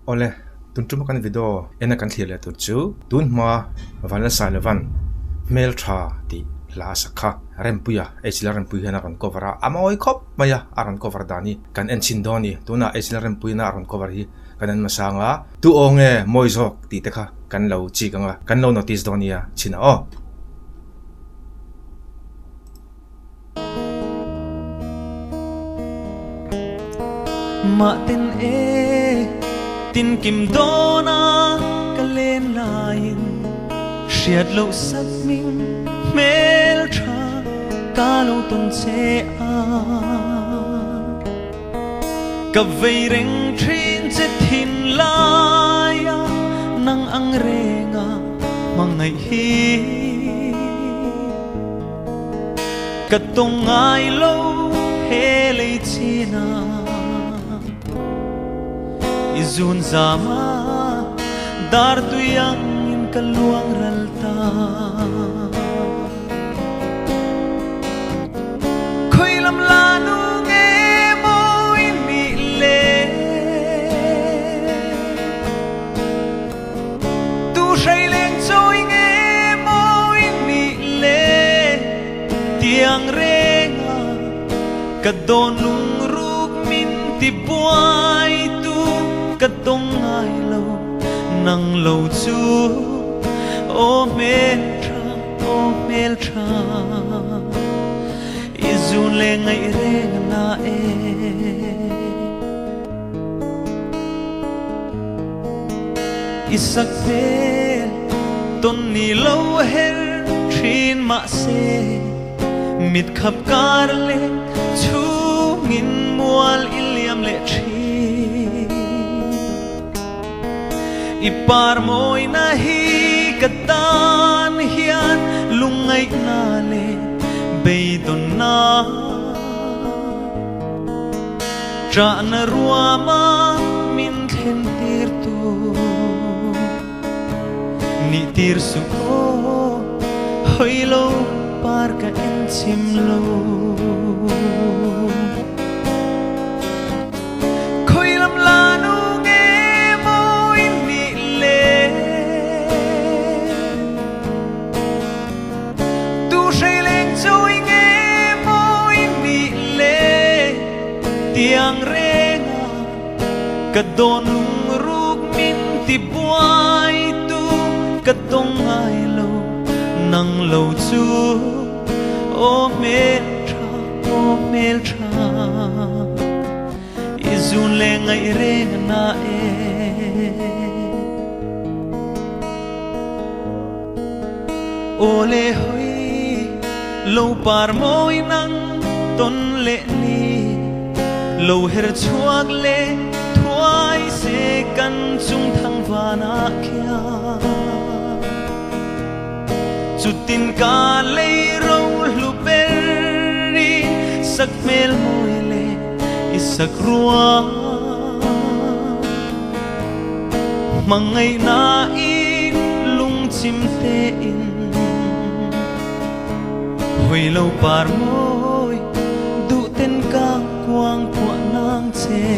ole tun tuma kan video ena kan thile tu chu tun ma vala salevan mail tha ti la sakha rempuya echila rempuya na kan cover amoi khop maya aran cover dani kan enchin doni tuna echila rempuya na aran cover hi kanan masanga tu onge Mizo ti te kha kan lo chi kanga kan lo notice donia china o ma tin e tin kim dona kalen lain shiat lo sat min mel tha ka lo ton che a ka vei reng thin che thin laya nang ang renga mangai hi ka tong ai lo hele china izun zama dar tu yang in kaluang ralta khoi lam la nu nge moi mi le tu shai leng choi nge moi mi le tiang renga ka don lung ruk min ti buai ka tong ai lo nang lo chu o mel tra izun le ngai re na e isak vel ton ni lo her thin ma se mit khap kar le chu ngin mual iliam le ipar moi na hi katan hian lungai na le beidon na tra na ruama min khen tir tu ni tir su ko hoilo par ka en chim lo khoilam la nu tiang renga ka don lung ruk min ti buai tu ka tong ai lo nang lo chu o mel tra izun le ngai renga na e ole hoi lo par moi nang ton le ni lo her chuak le thuai se kan chung thang vana kya chutin ka le ro lu beri sak mel moi le isak ruwa mangai na in lung chim te in hoi lo par moi du ten ka quang của nang che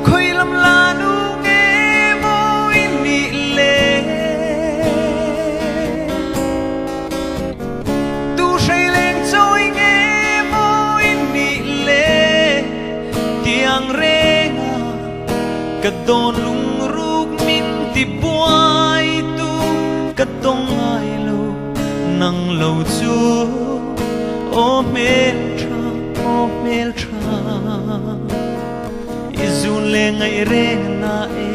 khoi lam la nu nge moi mi le tu shai leng choi nge moi mi le tiang renga ka don lung ruk min ti buai tu ka tong ai lo nang lo chu o mel tra izun le ngai re na e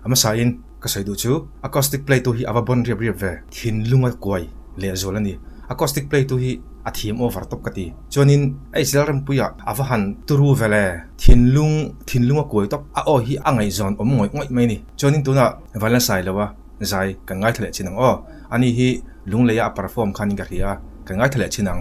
ama sain ka sai du chu acoustic play tu hi avabon riap ve thin lunga koi le zolani acoustic play tu hi athim over top kati chonin ai silram puya avahan turu vele thinlunga koi top a o hi angai zon omngoi ngoi mai ni chonin tuna vala sai lawa zai ka ngai thale chinang o ani hi lungleya perform khani ka ria ka ngai thale chinang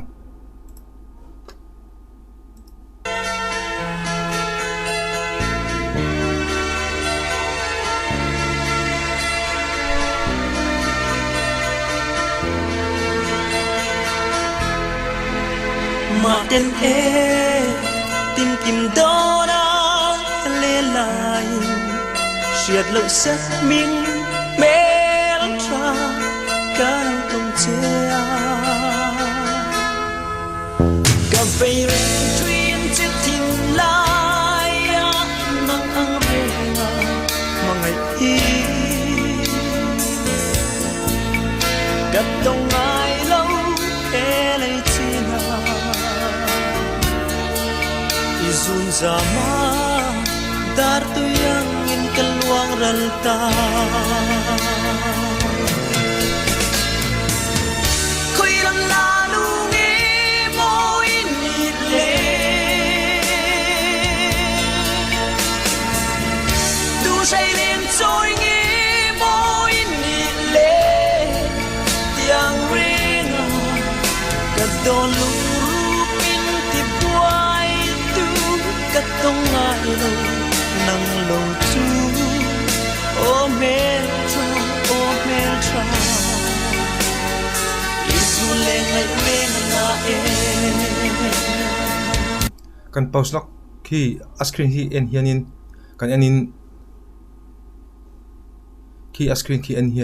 mà đến tim kim đó đã lê lại siết lội sắc mình mê ra cao tông chia cà phê truyền chiếc thìn lại nắng ăn về mà ngày đi cất tông ai lâu e lấy chi nào izun zama dar tu yang in keluang ralta koi ran la nu nge moi ni le tu say lên trôi nge moi ni le yang ring cất đôi lung min ti buai tu cất tông ai lâu nang lâu chu o mel tra isu le ngai wen na kan pause lock khi screen hi en hianin kan enin khi screen khi en hi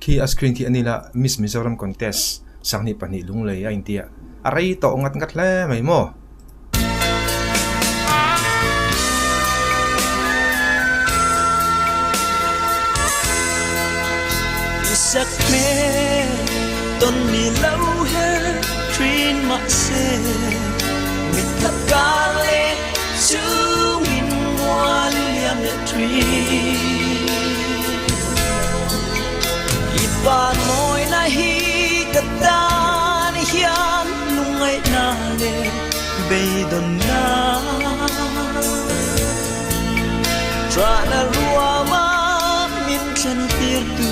khi screen khi anila Miss Mizoram contest sangni pani lunglei a intia arai to ngat le mai mo sắc mê tôn mi lâu hết truyền mà xe mình thắp ca lên chú mình hoa liam nhật truyền ít bàn môi na hi cất ta ni hian lung ngay na le bay đồn na tra na rua ma min chân tiệt tu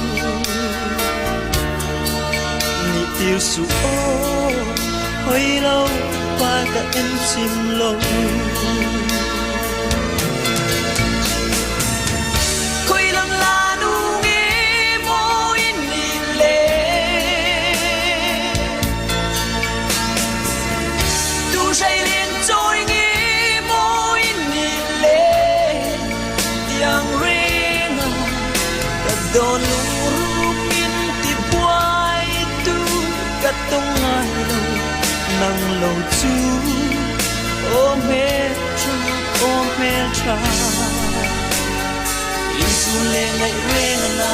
tiêu su ô hơi lâu qua cả em chim lâu khơi lăng la nu nghe môi nị lệ tu say lên trôi nghe môi nị lệ tiếng ring cả đôi tông ai lâu nang lâu chu o mê tra isu le ngai ren na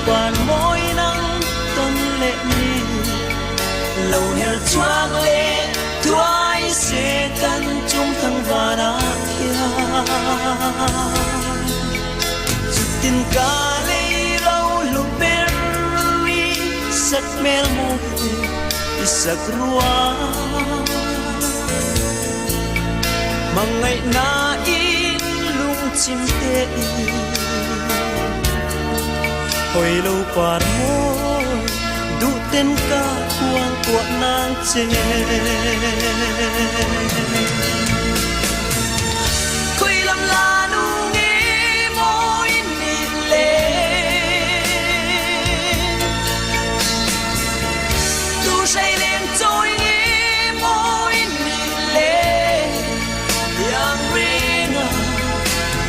bàn môi nắng tôn lệ mi lâu heo choang lên thoái xe căn chung thăng và đá kia chút tin ca lấy lâu lúc berry sắc mel môi sắc rua mà ngày na in lung chim tê hồi lâu qua môi đủ tên ca quang của nàng chê khơi lắm là nu nghe môi nị lệ tu say lên trôi nghe môi nị lệ yang ring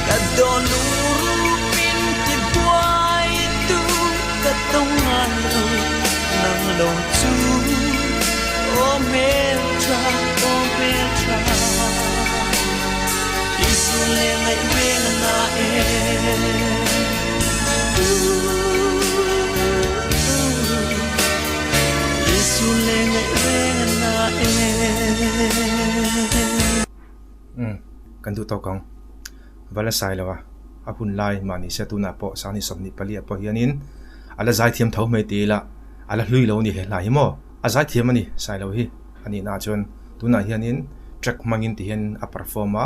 cả đôi tông ai lâu nang lâu chu o mê tra isu le ngai wen na isu le ngai wen na kan du to kong vala sai lawa apun lai mani se tu na po sani somni pali apo hianin ala Zaithiam thau mai ti la ala hlui lo ni he lai mo a Zaithiam ani sai lo hi ani na chon tuna hianin track mangin ti hen a performa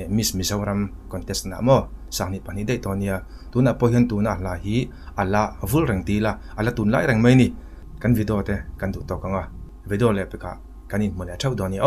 Miss Mizoram contest na mo sang ni pani dei tonia tuna pohian tuna la hi ala vul reng ti la ala tun lai reng mai ni kan video te kan du to kanga video le peka kanin mo le chau doni